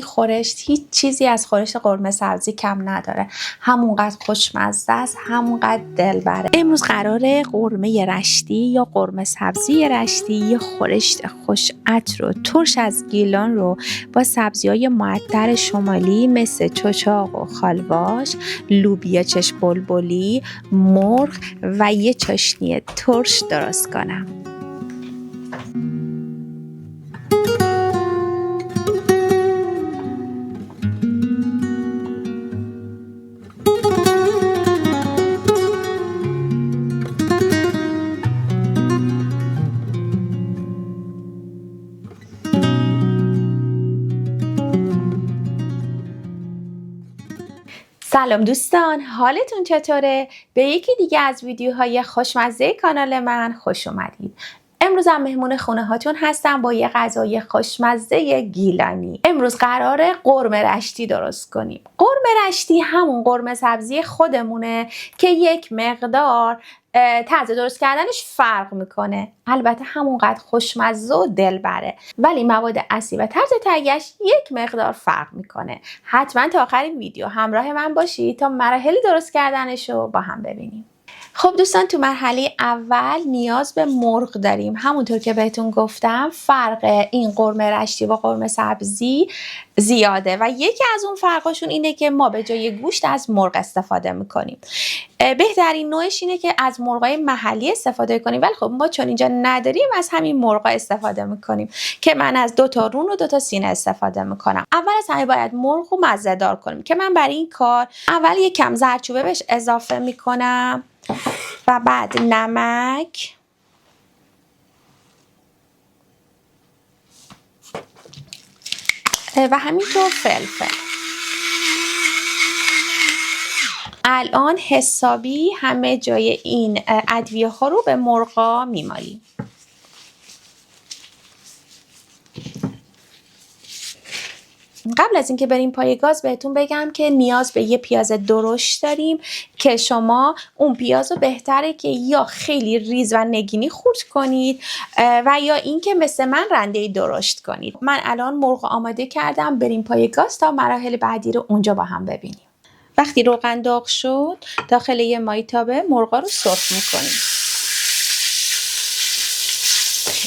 خورشت هیچ چیزی از خورشت قرمه سبزی کم نداره، همونقدر خوشمزه است، همونقدر دلبره. امروز قراره قرمه رشتی یا قرمه سبزی رشتی یا خورشت خوش عطر و ترش از گیلان رو با سبزی‌های معطر شمالی مثل چچاق و خالواش، لوبیا چشم بلبلی، مرغ و یه چاشنی ترش درست کنم. سلام دوستان، حالتون چطوره؟ به یکی دیگه از ویدیوهای خوشمزه کانال من خوش اومدید. امروز هم مهمون خونه هاتون هستم با یه غذای خوشمزه گیلانی. امروز قراره قرمه رشتی درست کنیم. قرمه رشتی همون قرمه سبزی خودمونه که یک مقدار طرز درست کردنش فرق میکنه. البته همونقدر خوشمزه و دلبره، ولی مواد اصلی و طرز تهیه‌اش یک مقدار فرق میکنه. حتما تا آخر این ویدیو همراه من باشید تا مراحل درست کردنش رو با هم ببینیم. خب دوستان، تو مرحله اول نیاز به مرغ داریم. همونطور که بهتون گفتم فرق این قرمه رشتی با قرمه سبزی زیاده و یکی از اون فرقاشون اینه که ما به جای گوشت از مرغ استفاده میکنیم. بهترین نوعش اینه که از مرغای محلی استفاده کنیم، ولی خب ما چون اینجا نداریم از همین مرغا استفاده میکنیم که من از 2 تا رون و 2 تا سینه استفاده میکنم. اول از همه باید مرغ رو مزه‌دار کنیم که من برای این کار اول یک کم زردچوبه بهش اضافه میکنم و بعد نمک و همینطور فلفل. الان حسابی همه جای این ادویه ها رو به مرغا میمالیم. قبل از اینکه بریم پای گاز بهتون بگم که نیاز به یه پیاز درشت داریم که شما اون پیاز رو بهتره که یا خیلی ریز و نگینی خورد کنید و یا اینکه مثل من رنده درشت کنید. من الان مرغ آماده کردم، بریم پای گاز تا مراحل بعدی رو اونجا با هم ببینیم. وقتی روغن داغ شد داخل یه مایتابه مرغا رو سرخ میکنیم.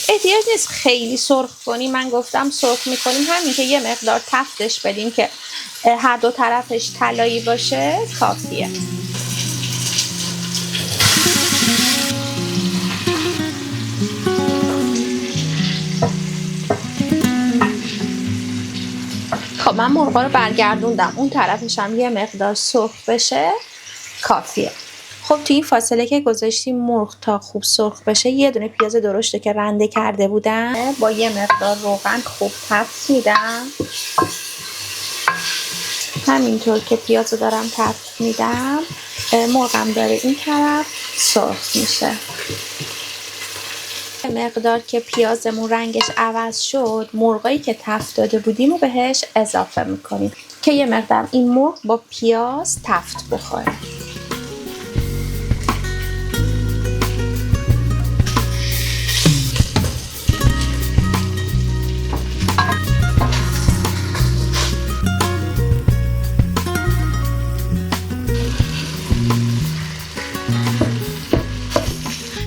احتیاج نیست خیلی سرخ کنیم، من گفتم سرخ میکنیم همین که یه مقدار تفتش بدیم که هر دو طرفش طلایی باشه کافیه. خب من مرغا رو برگردوندم، اون طرفش هم یه مقدار سرخ بشه کافیه. خب تو این فاصله که گذاشتیم مرغ تا خوب سرخ بشه یه دونه پیاز درشته که رنده کرده بودم با یه مقدار روغن خوب تفت میدم. همینطور که پیاز رو دارم تفت میدم مرغم داره این طرف سرخ میشه. مقدار که پیازمون رنگش عوض شد مرغایی که تفت داده بودیم رو بهش اضافه میکنیم که یه مقدار این مرغ با پیاز تفت بخوره.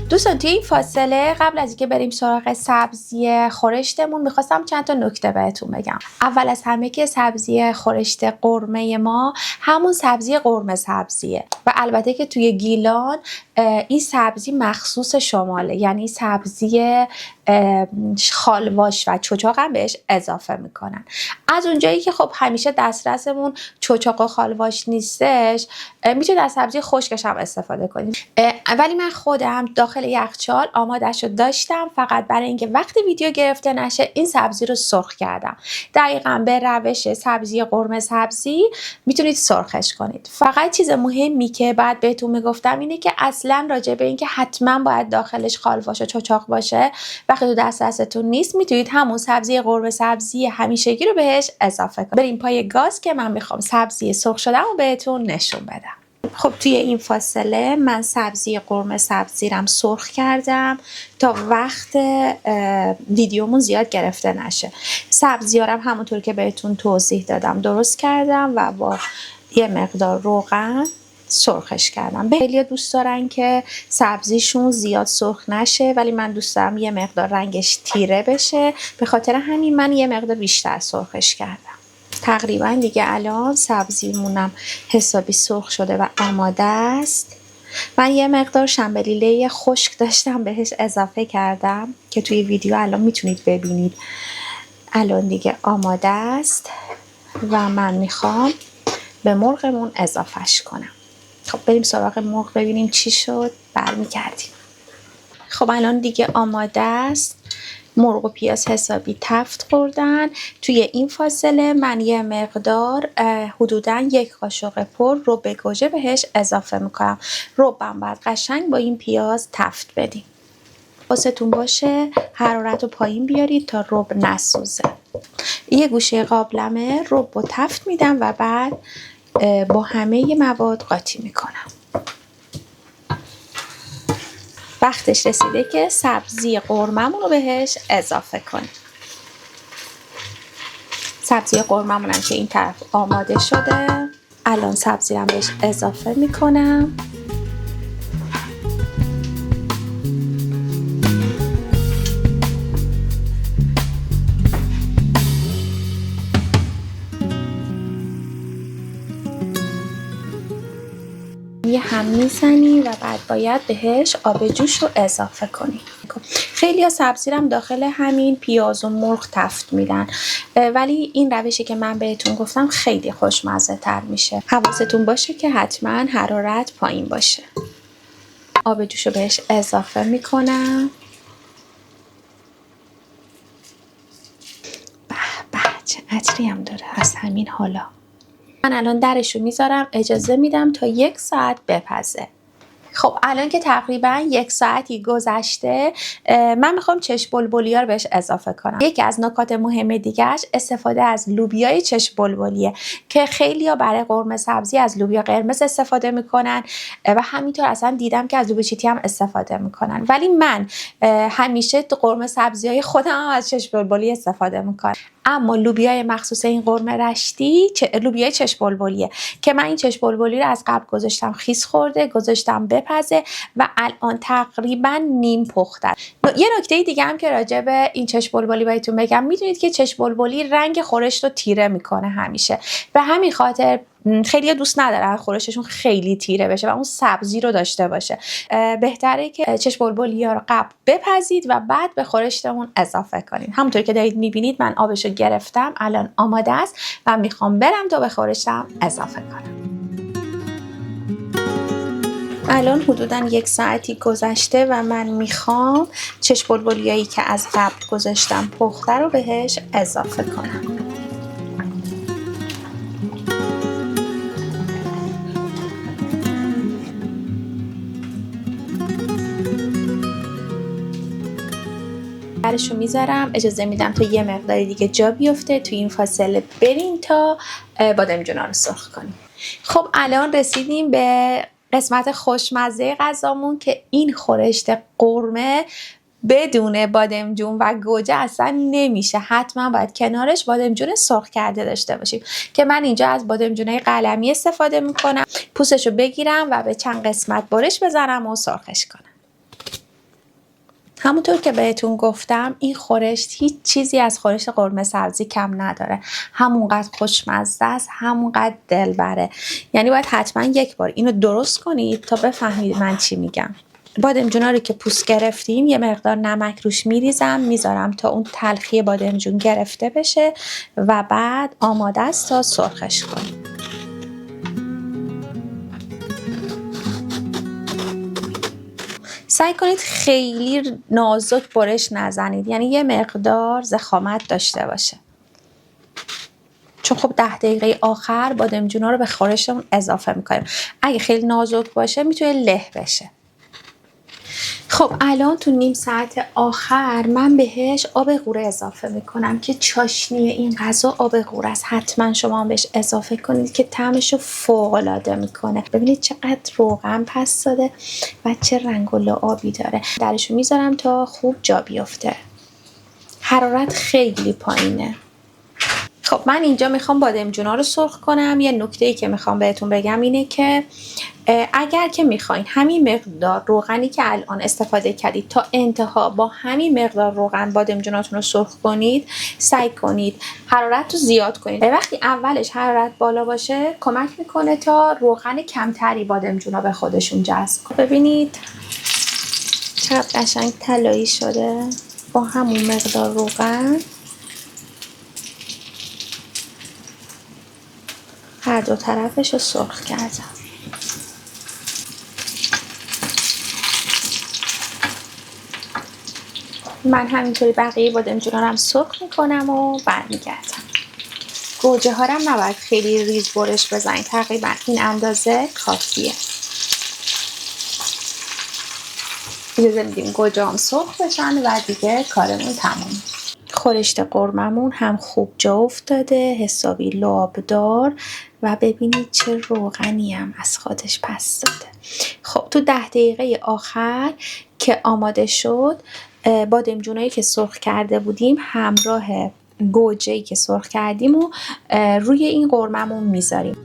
دوستان توی این فاصله قبل از اینکه بریم سراغ سبزی خورشتمون میخواستم چند تا نکته بهتون بگم. اول از همه که سبزی خورشت قرمه ما همون سبزی قرمه سبزیه و البته که توی گیلان این سبزی مخصوص شماله، یعنی سبزی خالواش و چچاق هم بهش اضافه میکنن. از اونجایی که خب همیشه دسترسمون چچاق و خالواش نیستش میتونید از سبزی خشکش هم استفاده کنید، ولی من خودم داخل یخچال آماده‌شو داشتم فقط برای اینکه وقتی ویدیو گرفته نشه این سبزی رو سرخ کردم. دقیقاً به روش سبزی قرمه سبزی میتونید سرخش کنید. فقط چیز مهمی که بعد بهتون میگفتم اینه که اصلا راجع به اینکه حتما باید داخلش خالواش و چچاق باشه وقتی تو دسترستون نیست میتونید همون سبزی قرمه سبزی همیشگی رو بهش اضافه کنید. بریم پای گاز که من میخوام سبزی سرخ شده‌مو بهتون نشون بدم. خب توی این فاصله من سبزی قرمه سبزیرم سرخ کردم تا وقت ویدیومون زیاد گرفته نشه. سبزیارم همونطور که بهتون توضیح دادم درست کردم و با یه مقدار روغن سرخش کردم. خیلی دوست دارن که سبزیشون زیاد سرخ نشه، ولی من دوست دارم یه مقدار رنگش تیره بشه، به خاطر همین من یه مقدار بیشتر سرخش کردم. تقریبا دیگه الان سبزیمونم حسابی سرخ شده و آماده است. من یه مقدار شنبلیله خشک داشتم بهش اضافه کردم که توی ویدیو الان میتونید ببینید. الان دیگه آماده است و من میخوام به مرغمون اضافهش کنم. خب بریم سراغ مرغ ببینیم چی شد، برمیگردیم. خب الان دیگه آماده است. مرغ و پیاز حسابی تفت خوردن. توی این فاصله من یه مقدار حدوداً 1 قاشق پر رب گوجه بهش اضافه میکنم. ربم باید قشنگ با این پیاز تفت بدیم. حواستون باشه حرارت رو پایین بیارید تا رب نسوزه. یه گوشه قابلمه رب رو تفت میدم و بعد با همه مواد قاطی میکنم. وقتش رسیده که سبزی قرممون رو بهش اضافه کنیم. سبزی قرممون هم که این طرف آماده شده. الان سبزی رو بهش اضافه میکنم. یه هم میزنی و بعد باید بهش آب جوش رو اضافه کنی. خیلی ها سبزی رو هم داخل همین پیاز و مرغ تفت میدن، ولی این روشی که من بهتون گفتم خیلی خوشمزه تر میشه. حواستون باشه که حتما حرارت پایین باشه. آب جوش رو بهش اضافه میکنم. به به چه عطری هم داره از همین حالا. من الان درشو میذارم، اجازه میدم تا 1 ساعت بپزه. خب الان که تقریبا 1 ساعتی گذشته، من میخوام چشم بلبلی ها رو بهش اضافه کنم. یکی از نکات مهم دیگهش استفاده از لوبیای چشم بلبلیه که خیلی ها برای قرمه سبزی از لوبیا قرمز استفاده میکنن و همینطور اصلا دیدم که از لوبیا چیتی هم استفاده میکنن، ولی من همیشه تو قرمه سبزی های خودم هم از چشم بلبلی استفاده میکنم. اما لوبیای مخصوص این قرمه رشتی لوبیای چشم بلبلیه که من این چشم بلبلی رو از قبل گذاشتم خیس خورده، گذاشتم بپزه و الان تقریبا نیم پخته. یه نکته دیگه هم که راجع به این چشم بلبلی بهتون بگم، میدونید که چشم بلبلی رنگ خورش رو تیره میکنه همیشه، به همین خاطر خیلی دوست ندارن خورششون خیلی تیره بشه و اون سبزی رو داشته باشه. بهتره که چشم بلبلی ها رو قبل بپزید و بعد به خورشتمون اضافه کنید. همونطور که دارید میبینید من آبش رو گرفتم، الان آماده است و میخوام برم تا به خورشتم اضافه کنم. الان حدوداً 1 ساعتی گذشته و من میخوام چشم بلبلیایی که از قبل گذاشتم پخته رو بهش اضافه کنم. برشو میذارم، اجازه میدم تا یه مقدار دیگه جا بیفته. توی این فاصله بریم تا بادمجونا رو سرخ کنیم. خب الان رسیدیم به قسمت خوشمزه غذامون که این خورشت قرمه بدون بادمجون و گوجه اصلا نمیشه. حتما باید کنارش بادمجون سرخ کرده داشته باشیم که من اینجا از بادمجونای قلمی استفاده میکنم. پوستشو بگیرم و به چند قسمت برش بزنم و سرخش کنم. همونطور که بهتون گفتم این خورشت هیچ چیزی از خورشت قرمه سبزی کم نداره. همونقدر خوشمزه است، همونقدر دلبره. یعنی باید حتما 1 بار اینو درست کنید تا بفهمید من چی میگم. بادمجونا رو که پوست گرفتیم یه مقدار نمک روش میریزم، میذارم تا اون تلخی بادمجون گرفته بشه و بعد آماده است تا سرخش کنیم. سعی کنید خیلی نازک برش نزنید، یعنی یه مقدار ضخامت داشته باشه، چون خب 10 دقیقه آخر بادمجونا رو به خورشتمون اضافه میکنیم. اگه خیلی نازک باشه میتونه له بشه. خب الان تو نیم ساعت آخر من بهش آب قوره اضافه میکنم که چاشنی این غذا آب قوره است. حتما شما هم بهش اضافه کنید که طعمش رو فوق العاده میکنه. ببینید چقدر روغن پس داده و چه رنگ و لعابی داره. درشو میذارم تا خوب جا بیفته. حرارت خیلی پایینه. خب من اینجا میخوام بادمجونا رو سرخ کنم. یه نکته‌ای که میخوام بهتون بگم اینه که اگر که میخواین همین مقدار روغنی که الان استفاده کردید تا انتها با همین مقدار روغن بادمجوناتون رو سرخ کنید، سعی کنید حرارت رو زیاد کنید. وقتی اولش حرارت بالا باشه کمک میکنه تا روغن کمتری بادمجونا به خودشون جذب کنه. ببینید چقدر قشنگ طلایی شده با همون مقدار روغن. هر دو طرفش رو سرخ کردم. من همینطوری بقیه بادمجونا رو هم سرخ میکنم و برمیگردم. گوجه ها رو هم نباید خیلی ریز برش بزنید، تقریبا این اندازه کافیه. اجازه میدیم گوجه هم سرخ بشن و دیگه کارمون تموم. خورشت قرممون هم خوب جا افتاده، حسابی لابدار و ببینید چه روغنی هم از خودش پس داده. خب تو 10 دقیقه آخر که آماده شد، بادمجونایی که سرخ کرده بودیم همراه گوجه‌ای که سرخ کردیم و روی این قرممون میذاریم.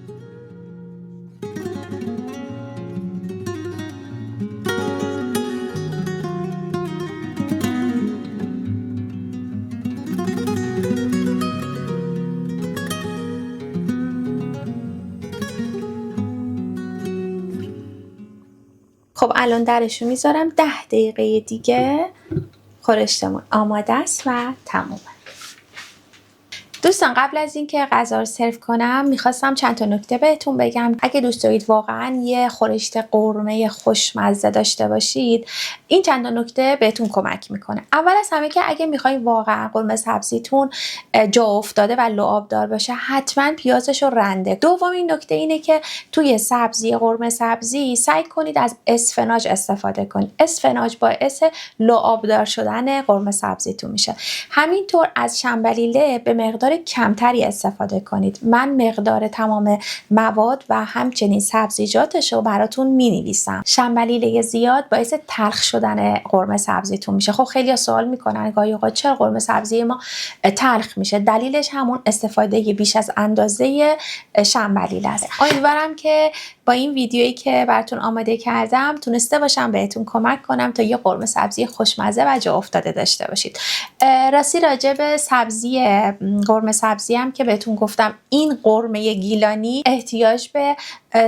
خب الان درشو میذارم. 10 دقیقه دیگه خورشتمون آماده است و تمومه. دوستان قبل از اینکه غذا رو سرو کنم میخواستم چند تا نکته بهتون بگم. اگه دوست دارید واقعا یه خورشت قرمه خوشمزه داشته باشید، این چند تا نکته بهتون کمک میکنه. اول از همه که اگه میخواید واقعا قرمه سبزیتون جا افتاده و لعابدار باشه، حتما پیازش رو رنده. دومین نکته اینه که توی سبزی قرمه سبزی سعی کنید از اسفناج استفاده کنید. اسفناج باعث لعابدار شدن قرمه سبزیتون میشه. همینطور از شنبلیله به مقدار کمتری استفاده کنید. من مقدار تمام مواد و همچنین سبزیجاتش رو براتون می‌نویسم. شنبلیله زیاد باعث تلخ شدن قرمه سبزیتون میشه. خب خیلی سوال میکنن گاهی اوقات چرا قرمه سبزی ما تلخ میشه؟ دلیلش همون استفاده بیش از اندازه شنبلیله است. امیدوارم که با این ویدیویی که براتون آماده کردم تونسته باشم بهتون کمک کنم تا یه قرمه سبزی خوشمزه و جا افتاده داشته باشید. راستی راجع به سبزی قرمه سبزی هم که بهتون گفتم، این قرمه گیلانی احتیاج به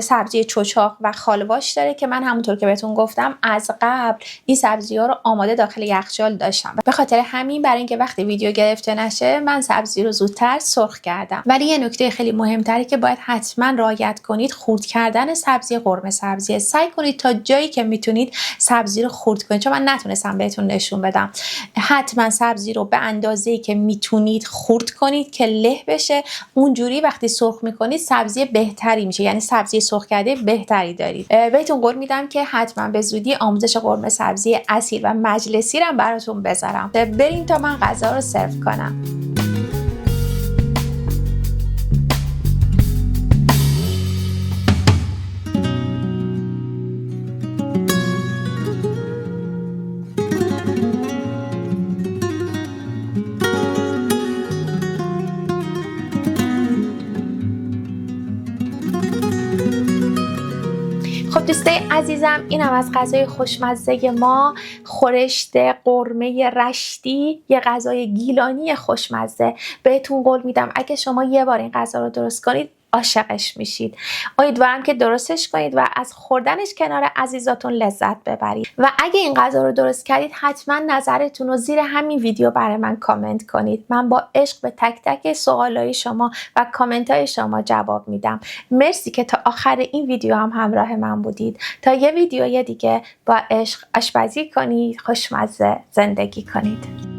سبزی چوچاق و خالواش داره که من همونطور که بهتون گفتم از قبل این سبزی ها رو آماده داخل یخچال داشتم. به خاطر همین برای اینکه وقتی ویدیو گرفته نشه من سبزی رو زودتر سرخ کردم. ولی یه نکته خیلی مهمتری که باید حتما رعایت کنید خرد کردن سبزی قرمه سبزی. سعی کنید تا جایی که میتونید سبزی رو خرد کنید، چون من نتونستم بهتون نشون بدم. حتما سبزی رو به اندازه‌ای که میتونید خرد کنید که له بشه. اونجوری وقتی سرخ میکنید سبزی بهتری میشه، یعنی سبزی سرخ کرده بهتری دارید. بهتون قول میدم که حتما به زودی آموزش قرمه سبزی اصیل و مجلسی رو براتون بذارم. بریم تا من غذا رو سرو کنم. خب دوستای عزیزم، اینم از غذای خوشمزه ما، خورشت قرمه رشتی، یه غذای گیلانی خوشمزه. بهتون قول میدم اگه شما یه بار این غذا رو درست کنید عاشقش میشید. امیدوارم که درستش کنید و از خوردنش کنار عزیزاتون لذت ببرید. و اگه این غذا رو درست کردید حتما نظرتون رو زیر همین ویدیو برای من کامنت کنید. من با عشق به تک تک سوالای شما و کامنت های شما جواب میدم. مرسی که تا آخر این ویدیو هم همراه من بودید. تا یه ویدیوی دیگه با عشق آشپزی کنید، خوشمزه زندگی کنید.